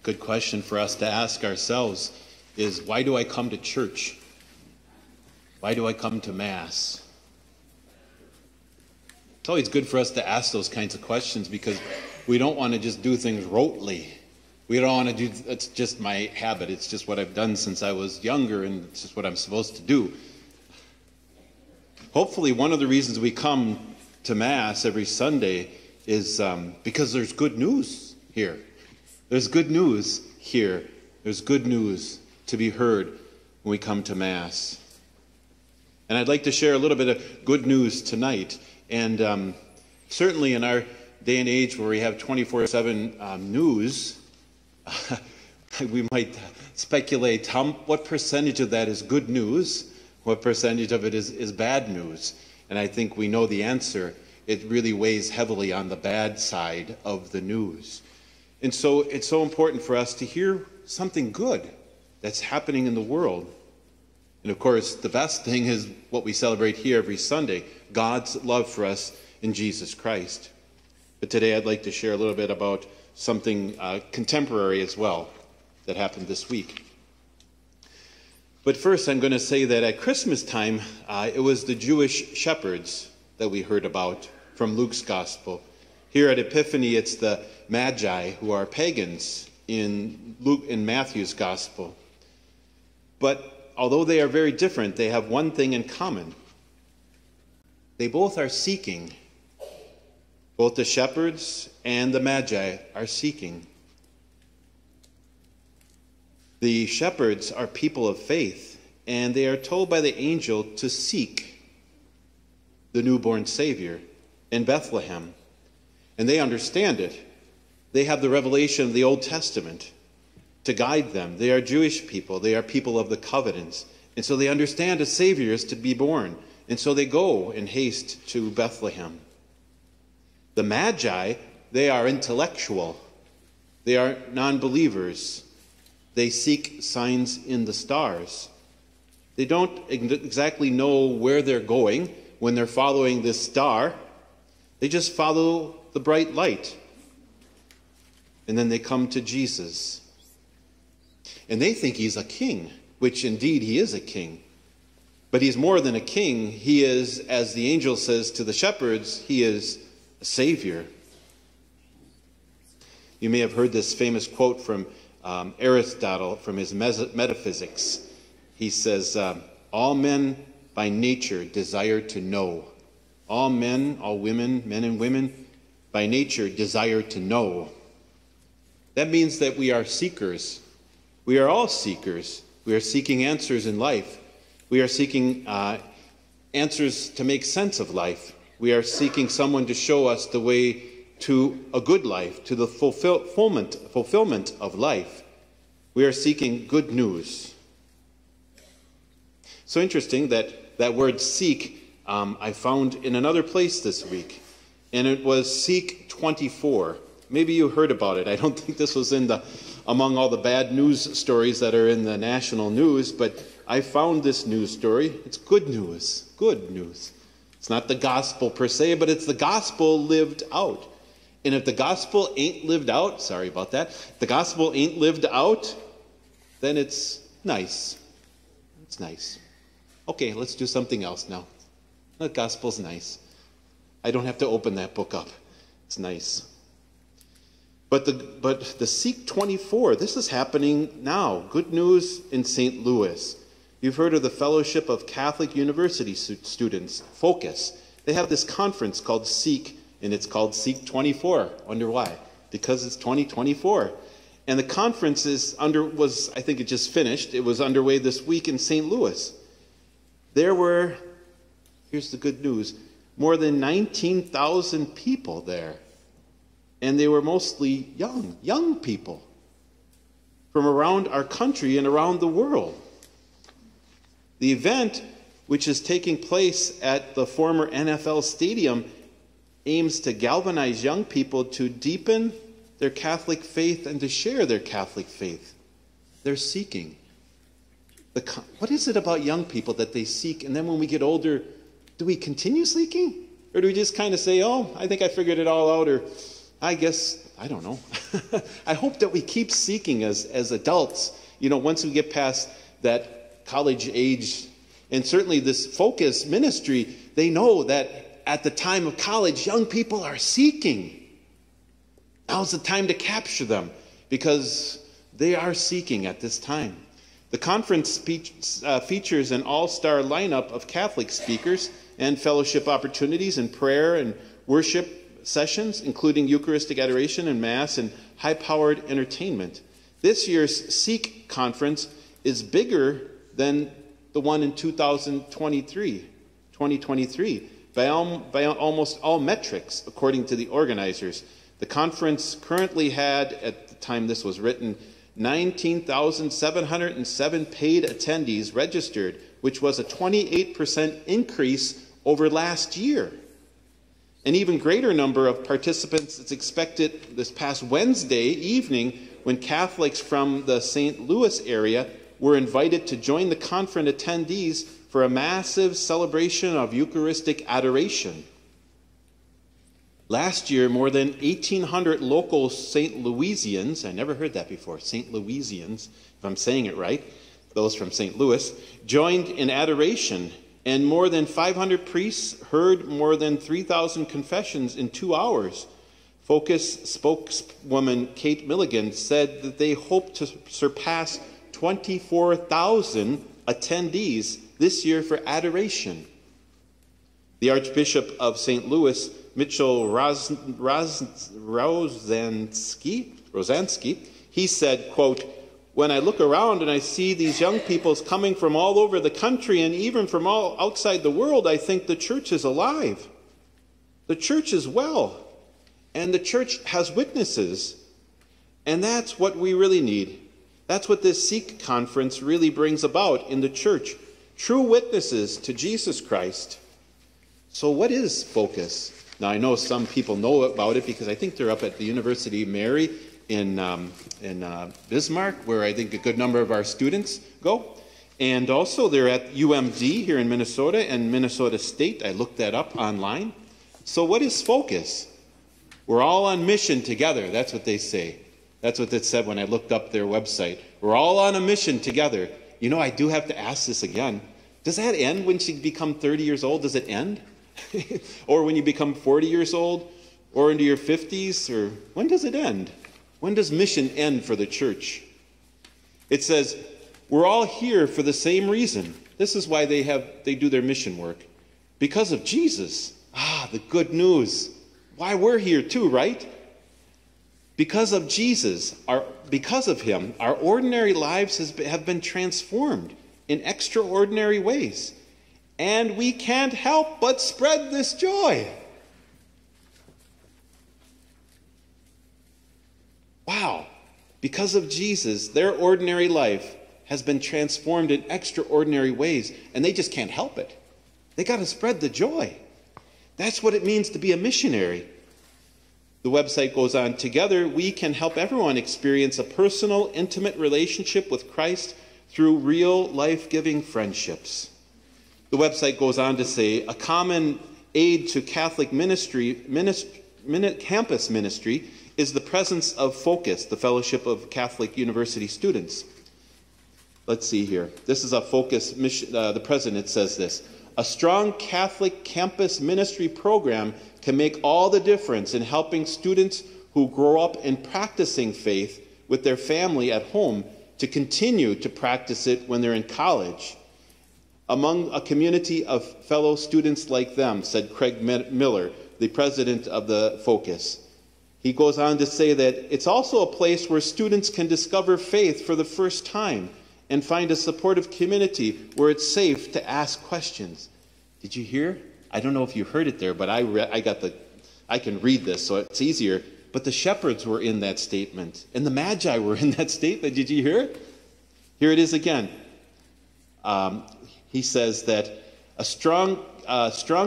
good question for us to ask ourselves is, why do I come to church? Why do I come to Mass? It's always good for us to ask those kinds of questions because we don't want to just do things rotely. We don't want to do, it's just my habit. It's just what I've done since I was younger, and it's just what I'm supposed to do. Hopefully, one of the reasons we come to Mass every Sunday is because there's good news here. There's good news here. There's good news to be heard when we come to Mass. And I'd like to share a little bit of good news tonight. And certainly in our day and age where we have 24/7 news, we might speculate what percentage of that is good news, what percentage of it is bad news. And I think we know the answer. It really weighs heavily on the bad side of the news. And so it's so important for us to hear something good that's happening in the world. And of course, the best thing is what we celebrate here every Sunday, God's love for us in Jesus Christ. But today I'd like to share a little bit about something contemporary as well that happened this week. But first I'm going to say that at Christmas time, it was the Jewish shepherds that we heard about from Luke's Gospel. Here at Epiphany, it's the Magi, who are pagans in Matthew's Gospel. But although they are very different, they have one thing in common. They both are seeking. Both the shepherds and the Magi are seeking. The shepherds are people of faith, and they are told by the angel to seek the newborn Savior in Bethlehem. And they understand it. They have the revelation of the Old Testament to guide them. They are Jewish people. They are people of the covenants. And so they understand a Savior is to be born. And so they go in haste to Bethlehem. The Magi, they are intellectual. They are non-believers. They seek signs in the stars. They don't exactly know where they're going when they're following this star. They just follow the bright light. And then they come to Jesus. And they think he's a king, which indeed he is a king. But he's more than a king. He is, as the angel says to the shepherds, he is a Savior. You may have heard this famous quote from Aristotle from his Metaphysics. He says, all men by nature desire to know. All men, all women, men and women, by nature desire to know. That means that we are seekers. We are all seekers. We are seeking answers in life. We are seeking answers to make sense of life. We are seeking someone to show us the way to a good life, to the fulfillment of life. We are seeking good news. So interesting that word seek I found in another place this week, and it was Seek 24. Maybe you heard about it. I don't think this was among all the bad news stories that are in the national news, but I found this news story. It's good news. Good news. It's not the gospel per se, but it's the gospel lived out. And if the gospel ain't lived out, sorry about that, if the gospel ain't lived out, then it's nice. It's nice. Okay, let's do something else now. The gospel's nice. I don't have to open that book up. It's nice. But the Seek 24, this is happening now. Good news in St. Louis. You've heard of the Fellowship of Catholic University Students, Focus. They have this conference called Seek, and it's called Seek 24. Wonder why? Because it's 2024. And the conference I think it just finished. It was underway this week in St. Louis. There were, here's the good news, more than 19,000 people there. And they were mostly young people from around our country and around the world. The event, which is taking place at the former NFL stadium, aims to galvanize young people to deepen their Catholic faith and to share their Catholic faith. They're seeking. What is it about young people that they seek, and then when we get older, do we continue seeking? Or do we just kind of say, oh, I think I figured it all out, or I guess I don't know. I hope that we keep seeking as adults, once we get past that college age. And certainly this Focus ministry, they know that at the time of college, young people are seeking. Now's the time to capture them because they are seeking at this time. The conference features an all-star lineup of Catholic speakers and fellowship opportunities and prayer and worship sessions, including Eucharistic adoration and Mass and high-powered entertainment. This year's Seek conference is bigger than the one in 2023 by almost all metrics, according to the organizers. The conference currently had, at the time this was written, 19,707 paid attendees registered, which was a 28% increase over last year. An even greater number of participants is expected this past Wednesday evening when Catholics from the St. Louis area were invited to join the conference attendees for a massive celebration of Eucharistic adoration. Last year, more than 1,800 local St. Louisians, I never heard that before, St. Louisians, if I'm saying it right, those from St. Louis, joined in adoration, and more than 500 priests heard more than 3,000 confessions in 2 hours. Focus spokeswoman Kate Milligan said that they hope to surpass 24,000 attendees this year for adoration. The Archbishop of St. Louis, Mitchell Rozansky, he said, quote, "When I look around and I see these young people coming from all over the country and even from all outside the world, I think the church is alive. The church is well. And the church has witnesses. And that's what we really need. That's what this Seek conference really brings about in the church. True witnesses to Jesus Christ." So what is Focus? Now, I know some people know about it because I think they're up at the University of Mary in Bismarck, where I think a good number of our students go. And also they're at UMD here in Minnesota and Minnesota State. I looked that up online. So what is Focus? We're all on mission together. That's what they say. That's what it said when I looked up their website. We're all on a mission together. I do have to ask this again. Does that end when you become 30 years old? Does it end? Or when you become 40 years old? Or into your 50s? Or when does it end? When does mission end for the church? It says, we're all here for the same reason. This is why they do their mission work. Because of Jesus. The good news. Why we're here too, right? Because of Jesus, because of him, our ordinary lives have been transformed in extraordinary ways. And we can't help but spread this joy. Wow. Because of Jesus, their ordinary life has been transformed in extraordinary ways, and they just can't help it. They got to spread the joy. That's what it means to be a missionary. The website goes on, together we can help everyone experience a personal, intimate relationship with Christ through real, life-giving friendships. The website goes on to say, a common aid to Catholic campus ministry is the presence of Focus, the Fellowship of Catholic University Students. Let's see here. This is a Focus mission. The president says this. A strong Catholic campus ministry program can make all the difference in helping students who grow up in practicing faith with their family at home to continue to practice it when they're in college. Among a community of fellow students like them, said Craig Miller, the president of the Focus. He goes on to say that it's also a place where students can discover faith for the first time and find a supportive community where it's safe to ask questions. Did you hear? I don't know if you heard it there, but I can read this, so it's easier. But the shepherds were in that statement, and the magi were in that statement. Did you hear it? Here it is again. He says that a strong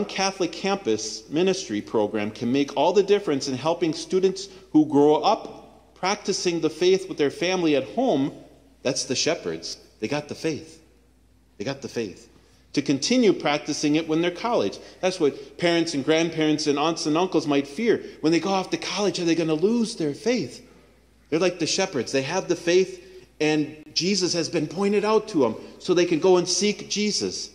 Catholic campus ministry program can make all the difference in helping students who grow up practicing the faith with their family at home. That's the shepherds. They got the faith. They got the faith. to continue practicing it when they're college. That's what parents and grandparents and aunts and uncles might fear. When they go off to college, are they going to lose their faith? They're like the shepherds. They have the faith, and Jesus has been pointed out to them, so they can go and seek Jesus.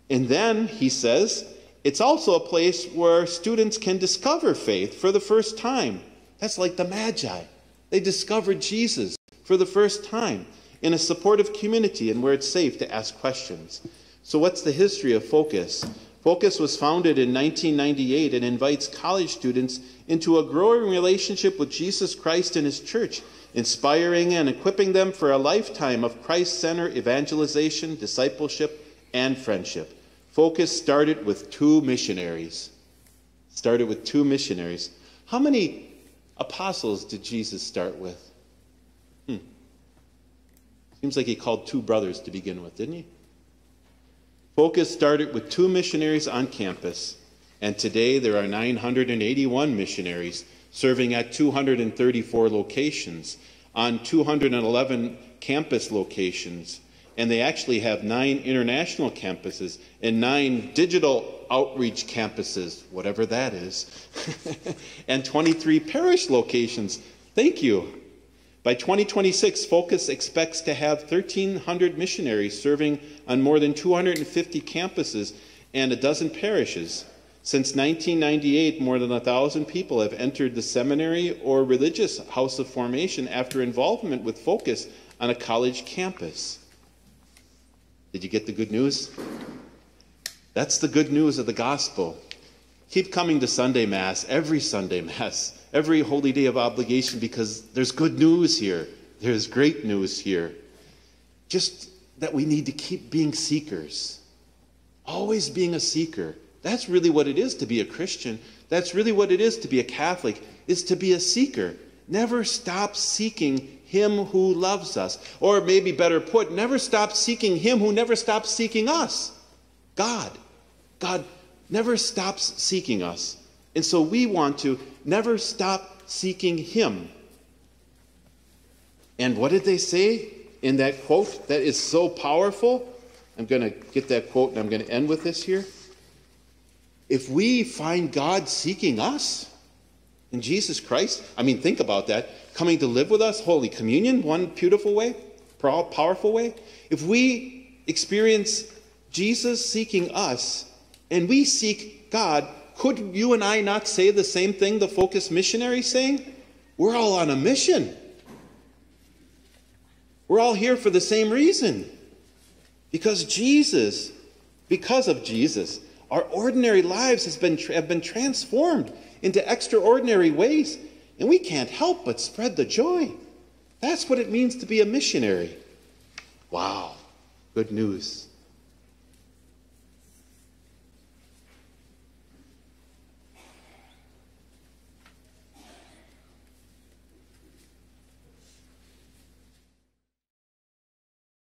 And then, he says, it's also a place where students can discover faith for the first time. That's like the Magi. They discovered Jesus for the first time in a supportive community and where it's safe to ask questions. So what's the history of Focus? Focus was founded in 1998 and invites college students into a growing relationship with Jesus Christ and his church, inspiring and equipping them for a lifetime of Christ-centered evangelization, discipleship, and friendship. Focus started with 2 missionaries. How many apostles did Jesus start with? Seems like he called 2 brothers to begin with, didn't he? Focus started with 2 missionaries on campus, and today there are 981 missionaries serving at 234 locations on 211 campus locations. And they actually have 9 international campuses and 9 digital outreach campuses, whatever that is, and 23 parish locations. Thank you. By 2026, Focus expects to have 1,300 missionaries serving on more than 250 campuses and a dozen parishes. Since 1998, more than 1,000 people have entered the seminary or religious house of formation after involvement with Focus on a college campus. Did you get the good news? That's the good news of the gospel. Keep coming to Sunday Mass, every holy day of obligation, because there's good news here. There's great news here. Just that we need to keep being seekers. Always being a seeker. That's really what it is to be a Christian. That's really what it is to be a Catholic, is to be a seeker. Never stop seeking him who loves us. Or maybe better put, never stop seeking him who never stops seeking us. God. God never stops seeking us. And so we want to never stop seeking him. And what did they say in that quote that is so powerful? I'm going to get that quote and I'm going to end with this here. If we find God seeking us in Jesus Christ, I mean, think about that. Coming to live with us, Holy Communion, one beautiful way, powerful way. If we experience Jesus seeking us and we seek God, could you and I not say the same thing the Focus missionary saying? We're all on a mission. We're all here for the same reason. Because of Jesus, our ordinary lives have been transformed into extraordinary ways, and we can't help but spread the joy. That's what it means to be a missionary. Wow, good news.